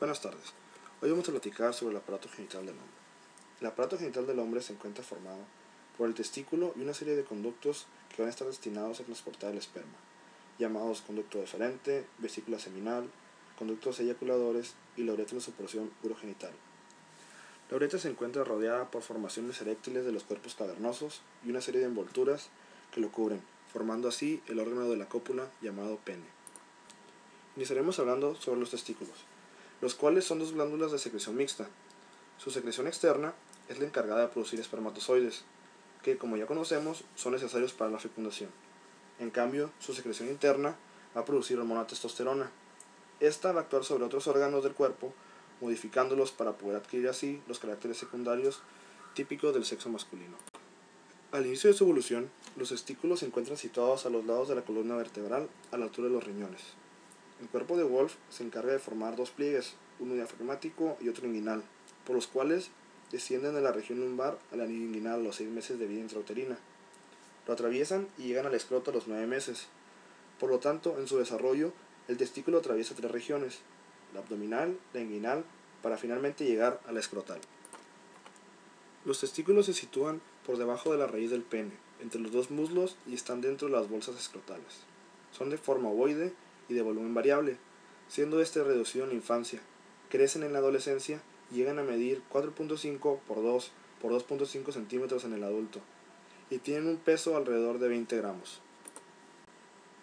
Buenas tardes. Hoy vamos a platicar sobre el aparato genital del hombre. El aparato genital del hombre se encuentra formado por el testículo y una serie de conductos que van a estar destinados a transportar el esperma, llamados conducto deferente, vesícula seminal, conductos eyaculadores y la uretra en su porción urogenital. La uretra se encuentra rodeada por formaciones eréctiles de los cuerpos cavernosos y una serie de envolturas que lo cubren, formando así el órgano de la cópula llamado pene. Iniciaremos hablando sobre los testículos, los cuales son dos glándulas de secreción mixta. Su secreción externa es la encargada de producir espermatozoides, que, como ya conocemos, son necesarios para la fecundación. En cambio, su secreción interna va a producir hormona testosterona. Esta va a actuar sobre otros órganos del cuerpo, modificándolos para poder adquirir así los caracteres secundarios típicos del sexo masculino. Al inicio de su evolución, los testículos se encuentran situados a los lados de la columna vertebral, a la altura de los riñones. El cuerpo de Wolf se encarga de formar dos pliegues, uno diafragmático y otro inguinal, por los cuales descienden de la región lumbar al anillo inguinal a los 6 meses de vida intrauterina. Lo atraviesan y llegan al escroto a los 9 meses. Por lo tanto, en su desarrollo, el testículo atraviesa 3 regiones, la abdominal, la inguinal, para finalmente llegar a la escrotal. Los testículos se sitúan por debajo de la raíz del pene, entre los dos muslos y están dentro de las bolsas escrotales. Son de forma ovoide y de volumen variable, siendo este reducido en la infancia. Crecen en la adolescencia y llegan a medir 4.5 por 2 por 2.5 centímetros en el adulto, y tienen un peso alrededor de 20 gramos.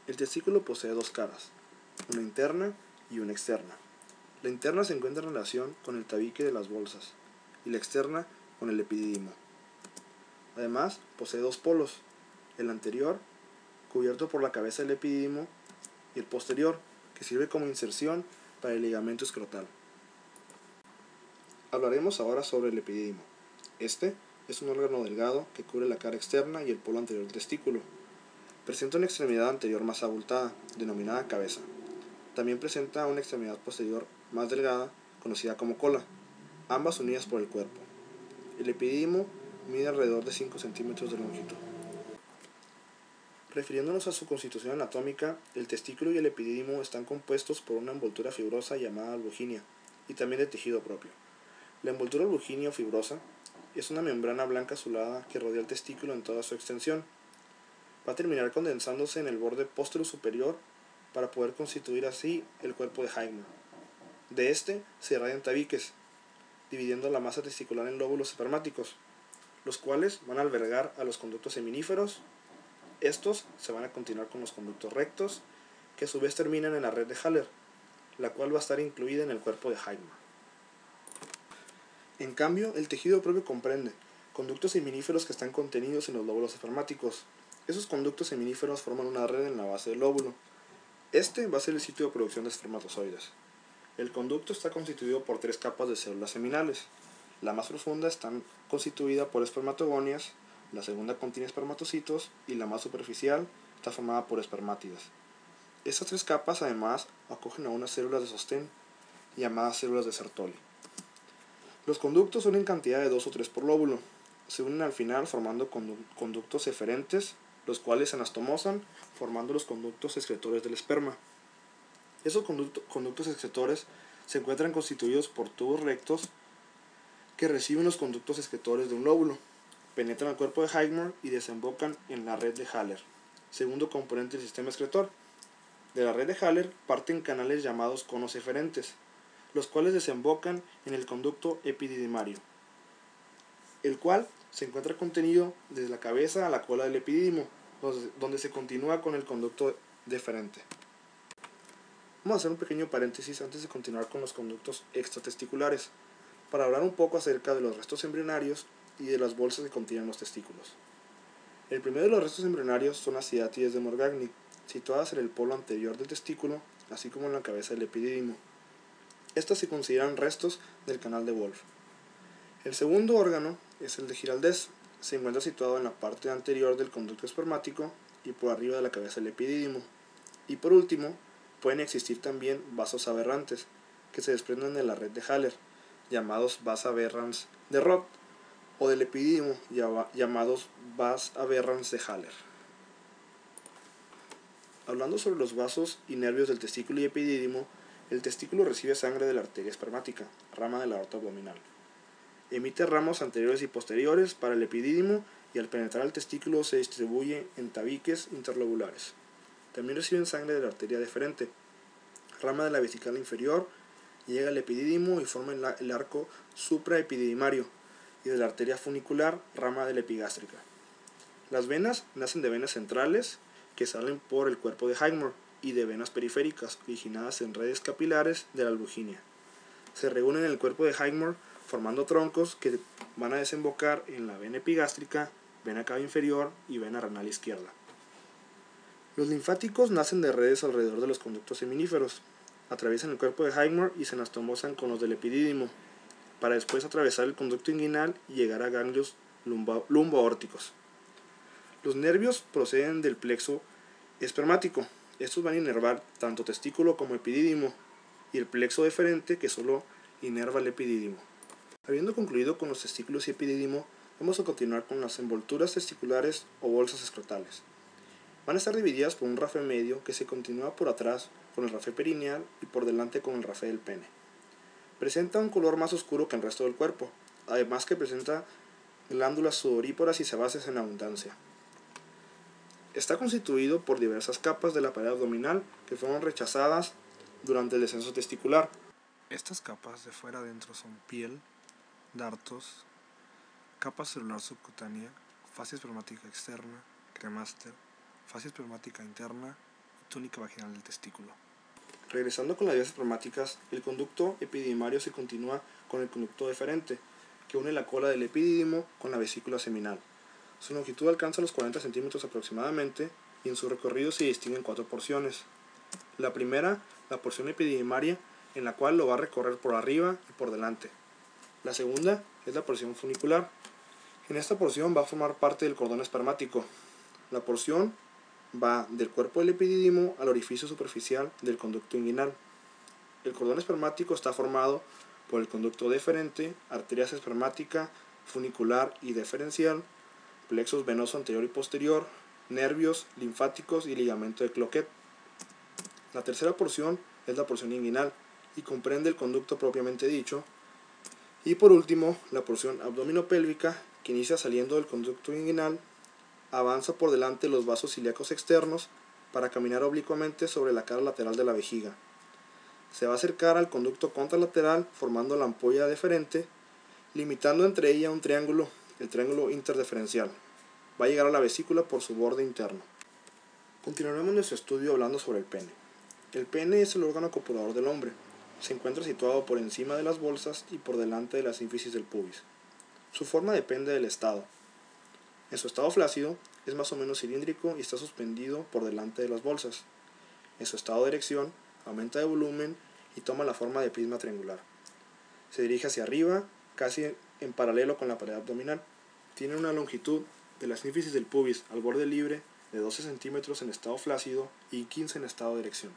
El testículo posee dos caras, una interna y una externa. La interna se encuentra en relación con el tabique de las bolsas, y la externa con el epidídimo. Además, posee dos polos, el anterior, cubierto por la cabeza del epidídimo, y el posterior, que sirve como inserción para el ligamento escrotal. Hablaremos ahora sobre el epidídimo. Este es un órgano delgado que cubre la cara externa y el polo anterior del testículo. Presenta una extremidad anterior más abultada, denominada cabeza. También presenta una extremidad posterior más delgada, conocida como cola, ambas unidas por el cuerpo. El epidídimo mide alrededor de 5 centímetros de longitud. Refiriéndonos a su constitución anatómica, el testículo y el epidídimo están compuestos por una envoltura fibrosa llamada albuginia y también de tejido propio. La envoltura albuginio fibrosa es una membrana blanca azulada que rodea el testículo en toda su extensión. Va a terminar condensándose en el borde póstero superior para poder constituir así el cuerpo de Heigner. De este se irradian tabiques, dividiendo la masa testicular en lóbulos espermáticos, los cuales van a albergar a los conductos seminíferos. Estos se van a continuar con los conductos rectos, que a su vez terminan en la red de Haller, la cual va a estar incluida en el cuerpo de Heigner. En cambio, el tejido propio comprende conductos seminíferos que están contenidos en los lóbulos espermáticos. Esos conductos seminíferos forman una red en la base del lóbulo. Este va a ser el sitio de producción de espermatozoides. El conducto está constituido por 3 capas de células seminales. La más profunda está constituida por espermatogonias, la segunda contiene espermatocitos y la más superficial está formada por espermátidas. Estas 3 capas además acogen a unas células de sostén llamadas células de Sertoli. Los conductos son en cantidad de 2 o 3 por lóbulo. Se unen al final formando conductos eferentes, los cuales se anastomosan formando los conductos excretores del esperma. Esos conductos excretores se encuentran constituidos por tubos rectos que reciben los conductos excretores de un lóbulo, penetran al cuerpo de Heigner y desembocan en la red de Haller, segundo componente del sistema excretor. De la red de Haller parten canales llamados conos eferentes, los cuales desembocan en el conducto epididimario, el cual se encuentra contenido desde la cabeza a la cola del epidídimo, donde se continúa con el conducto deferente. Vamos a hacer un pequeño paréntesis antes de continuar con los conductos extratesticulares, para hablar un poco acerca de los restos embrionarios y de las bolsas que contienen los testículos. El primero de los restos embrionarios son las ciátides de Morgagni, situadas en el polo anterior del testículo, así como en la cabeza del epidídimo. Estas se consideran restos del canal de Wolf. El segundo órgano es el de Giraldez. Se encuentra situado en la parte anterior del conducto espermático y por arriba de la cabeza del epidídimo. Y por último, pueden existir también vasos aberrantes, que se desprenden de la red de Haller, llamados vas aberrans de Roth, o del epidídimo, llamados vas aberrans de Haller. Hablando sobre los vasos y nervios del testículo y epidídimo, El testículo recibe sangre de la arteria espermática, rama de la aorta abdominal. Emite ramos anteriores y posteriores para el epidídimo y al penetrar el testículo se distribuye en tabiques interlobulares. También reciben sangre de la arteria deferente, rama de la vesical inferior, llega al epidídimo y forma el arco supraepididimario, y de la arteria funicular, rama de la epigástrica. Las venas nacen de venas centrales que salen por el cuerpo de Highmore y de venas periféricas originadas en redes capilares de la albuginia. Se reúnen en el cuerpo de Highmore formando troncos que van a desembocar en la vena epigástrica, vena cava inferior y vena renal izquierda. Los linfáticos nacen de redes alrededor de los conductos seminíferos, atraviesan el cuerpo de Highmore y se anastomosan con los del epidídimo, para después atravesar el conducto inguinal y llegar a ganglios lumboaórticos. Los nervios proceden del plexo espermático. Estos van a inervar tanto testículo como epidídimo, y el plexo deferente que solo inerva el epidídimo. Habiendo concluido con los testículos y epidídimo, vamos a continuar con las envolturas testiculares o bolsas escrotales. Van a estar divididas por un rafe medio que se continúa por atrás con el rafe perineal y por delante con el rafe del pene. Presenta un color más oscuro que el resto del cuerpo, además que presenta glándulas sudoríparas y sebáceas en abundancia. Está constituido por diversas capas de la pared abdominal que fueron rechazadas durante el descenso testicular. Estas capas de fuera adentro son piel, dartos, capa celular subcutánea, fascia espermática externa, cremaster, fascia espermática interna y túnica vaginal del testículo. Regresando con las vías espermáticas, el conducto epididimario se continúa con el conducto deferente, que une la cola del epidídimo con la vesícula seminal. Su longitud alcanza los 40 centímetros aproximadamente y en su recorrido se distinguen 4 porciones. La primera, la porción epididimaria, en la cual lo va a recorrer por arriba y por delante. La segunda es la porción funicular. En esta porción va a formar parte del cordón espermático. La porción va del cuerpo del epidídimo al orificio superficial del conducto inguinal. El cordón espermático está formado por el conducto deferente, arterias espermática, funicular y deferencial, plexos venoso anterior y posterior, nervios, linfáticos y ligamento de Cloquet. La tercera porción es la porción inguinal y comprende el conducto propiamente dicho. Y por último, la porción abdominopélvica, que inicia saliendo del conducto inguinal, avanza por delante los vasos ilíacos externos para caminar oblicuamente sobre la cara lateral de la vejiga. Se va a acercar al conducto contralateral formando la ampolla deferente, limitando entre ella un triángulo, el triángulo interdeferencial. Va a llegar a la vesícula por su borde interno. Continuaremos nuestro estudio hablando sobre el pene. El pene es el órgano copulador del hombre. Se encuentra situado por encima de las bolsas y por delante de la sínfisis del pubis. Su forma depende del estado. En su estado flácido es más o menos cilíndrico y está suspendido por delante de las bolsas. En su estado de erección aumenta de volumen y toma la forma de prisma triangular. Se dirige hacia arriba, casi en paralelo con la pared abdominal. Tiene una longitud de la sínfisis del pubis al borde libre de 12 centímetros en estado flácido y 15 en estado de erección.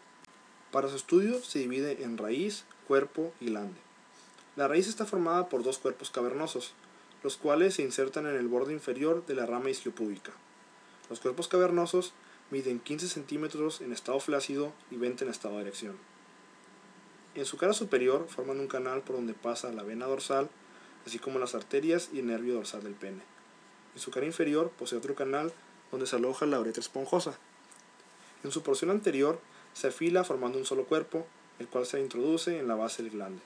Para su estudio se divide en raíz, cuerpo y glande. La raíz está formada por dos cuerpos cavernosos, los cuales se insertan en el borde inferior de la rama isquiopúbica. Los cuerpos cavernosos miden 15 centímetros en estado flácido y 20 en estado de erección. En su cara superior forman un canal por donde pasa la vena dorsal, así como las arterias y el nervio dorsal del pene. En su cara inferior posee otro canal donde se aloja la uretra esponjosa. En su porción anterior se afila formando un solo cuerpo, el cual se introduce en la base del glande.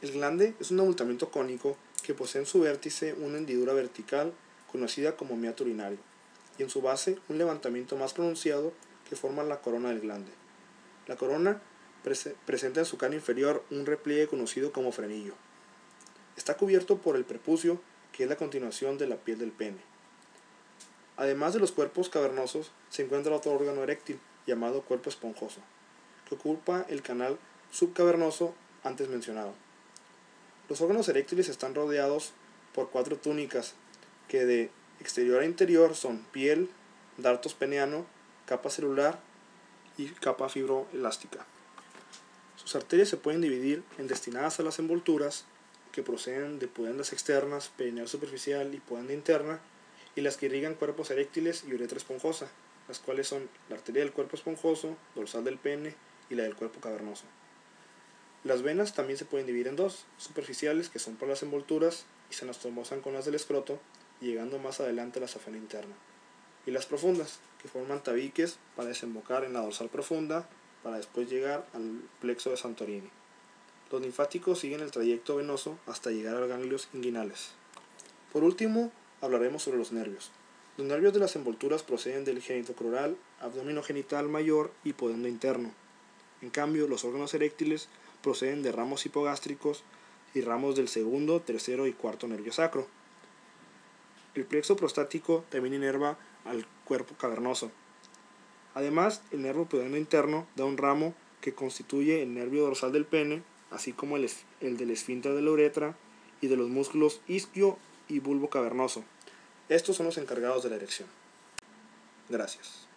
El glande es un abultamiento cónico que posee en su vértice una hendidura vertical conocida como meato urinario, y en su base un levantamiento más pronunciado que forma la corona del glande. La corona presenta en su cara inferior un repliegue conocido como frenillo. Está cubierto por el prepucio, que es la continuación de la piel del pene. Además de los cuerpos cavernosos, se encuentra otro órgano eréctil, llamado cuerpo esponjoso, que ocupa el canal subcavernoso antes mencionado. Los órganos eréctiles están rodeados por 4 túnicas, que de exterior a interior son piel, dartos peneano, capa celular y capa fibroelástica. Sus arterias se pueden dividir en destinadas a las envolturas, que proceden de pudendas externas, perineal superficial y pudenda interna, y las que irrigan cuerpos eréctiles y uretra esponjosa, las cuales son la arteria del cuerpo esponjoso, dorsal del pene y la del cuerpo cavernoso. Las venas también se pueden dividir en dos: superficiales, que son por las envolturas y se anastomozan con las del escroto, llegando más adelante a la safena interna, y las profundas, que forman tabiques para desembocar en la dorsal profunda, para después llegar al plexo de Santorini. Los linfáticos siguen el trayecto venoso hasta llegar a los ganglios inguinales. Por último, hablaremos sobre los nervios. Los nervios de las envolturas proceden del genitocrural, abdomino genital mayor y podendo interno. En cambio, los órganos eréctiles proceden de ramos hipogástricos y ramos del segundo, tercero y cuarto nervio sacro. El plexo prostático también inerva al cuerpo cavernoso. Además, el nervio pudendo interno da un ramo que constituye el nervio dorsal del pene, así como el del esfínter de la uretra y de los músculos isquio y bulbo cavernoso. Estos son los encargados de la erección. Gracias.